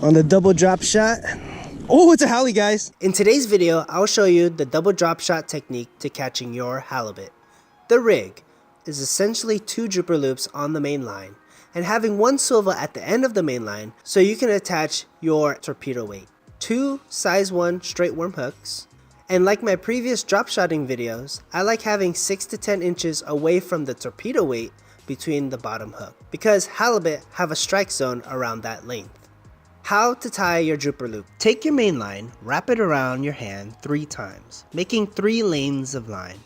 On the double drop shot. Oh, it's a hali, guys. In today's video, I'll show you the double drop shot technique to catching your halibut. The rig is essentially 2 drooper loops on the main line and having 1 swivel at the end of the main line so you can attach your torpedo weight. 2 size 1 straight worm hooks. And like my previous drop shotting videos, I like having 6 to 10 inches away from the torpedo weight between the bottom hook because halibut have a strike zone around that length. How to tie your drooper loop. Take your main line, wrap it around your hand 3 times, making 3 lanes of line.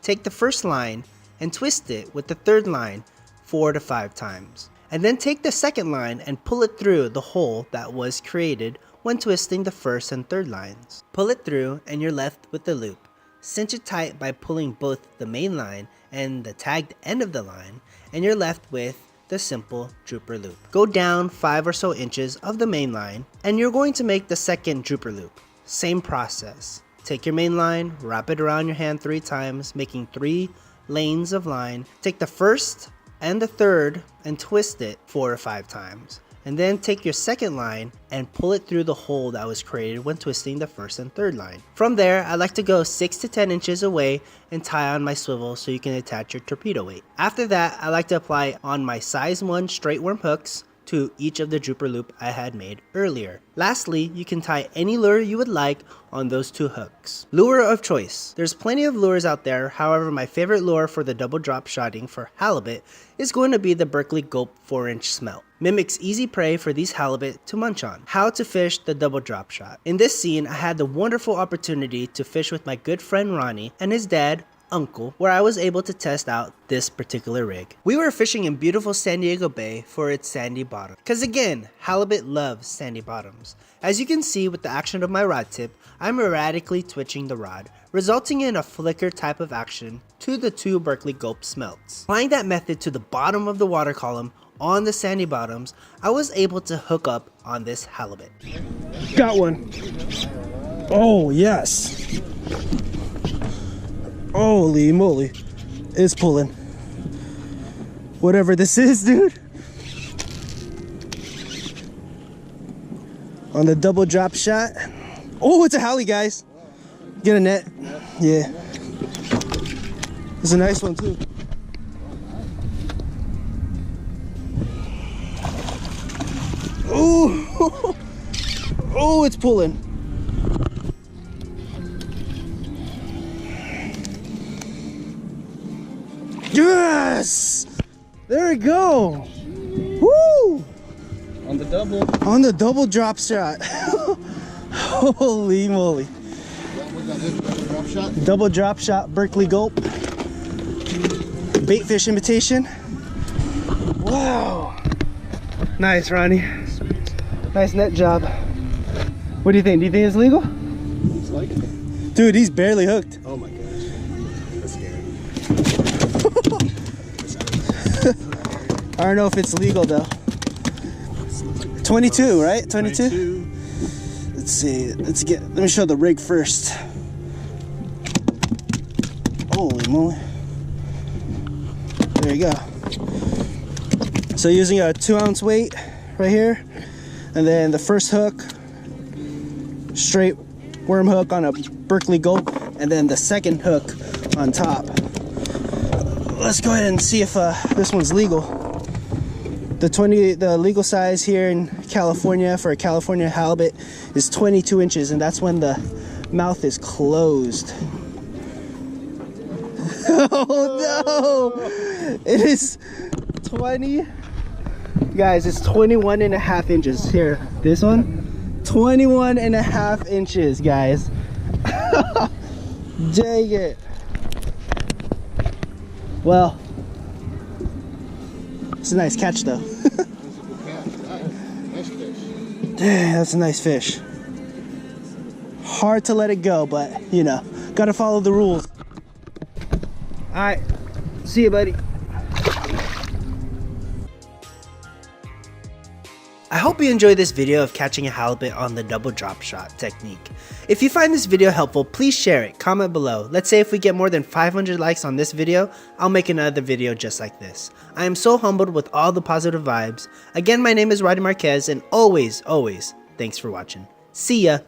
Take the first line and twist it with the third line 4 to 5 times. And then take the second line and pull it through the hole that was created when twisting the first and third lines. Pull it through and you're left with the loop. Cinch it tight by pulling both the main line and the tagged end of the line, and you're left with the simple drooper loop. Go down 5 or so inches of the main line and you're going to make the second drooper loop. Same process. Take your main line, wrap it around your hand 3 times, making 3 lanes of line. Take the first and the third and twist it 4 or 5 times. And then take your second line and pull it through the hole that was created when twisting the first and third line. From there, I like to go 6 to 10 inches away and tie on my swivel so you can attach your torpedo weight. After that, I like to apply on my size 1 straight worm hooks to each of the drooper loop I had made earlier. Lastly, you can tie any lure you would like on those 2 hooks. Lure of choice. There's plenty of lures out there, however my favorite lure for the double drop shotting for halibut is going to be the Berkeley Gulp 4-inch Smelt. Mimics easy prey for these halibut to munch on. How to fish the double drop shot. In this scene, I had the wonderful opportunity to fish with my good friend Ronnie and his dad, Uncle, where I was able to test out this particular rig. We were fishing in beautiful San Diego Bay for its sandy bottom. Cause again, halibut loves sandy bottoms. As you can see with the action of my rod tip, I'm erratically twitching the rod, resulting in a flicker type of action to the 2 Berkeley Gulp Smelts. Applying that method to the bottom of the water column on the sandy bottoms, I was able to hook up on this halibut. Got one. Oh yes. Holy moly, it's pulling. Whatever this is, dude. On the double drop shot. Oh, it's a hali, guys. Get a net. Yeah. It's a nice one too. Oh, oh, it's pulling. Yes! There we go! Woo! On the double. On the double drop shot. Holy moly. What got this double drop shot? Double drop shot, Berkeley Gulp. Bait fish imitation. Wow. Nice, Ronnie. Nice net job. What do you think? Do you think it's legal? Looks like it. Dude, he's barely hooked. Oh my gosh. That's scary. I don't know if it's legal though. 22, right? 22? Let's see. Let me show the rig first. Holy moly. There you go. So using a 2-ounce weight right here, and then the first hook, straight worm hook on a Berkeley Gulp, and then the second hook on top. Let's go ahead and see if this one's legal. The legal size here in California for a California halibut is 22 inches, and that's when the mouth is closed. Oh no! It is 20. Guys, it's 21 and a half inches. Here, this one, 21 and a half inches, guys. Dang it. Well, it's a nice catch though. Dang, that's a nice fish. Hard to let it go, but you know, gotta follow the rules. All right, see you, buddy. I hope you enjoyed this video of catching a halibut on the double drop shot technique. If you find this video helpful, please share it, comment below. Let's say if we get more than 500 likes on this video, I'll make another video just like this. I am so humbled with all the positive vibes. Again, my name is Rodney Marquez, and always, Thanks for watching. See ya!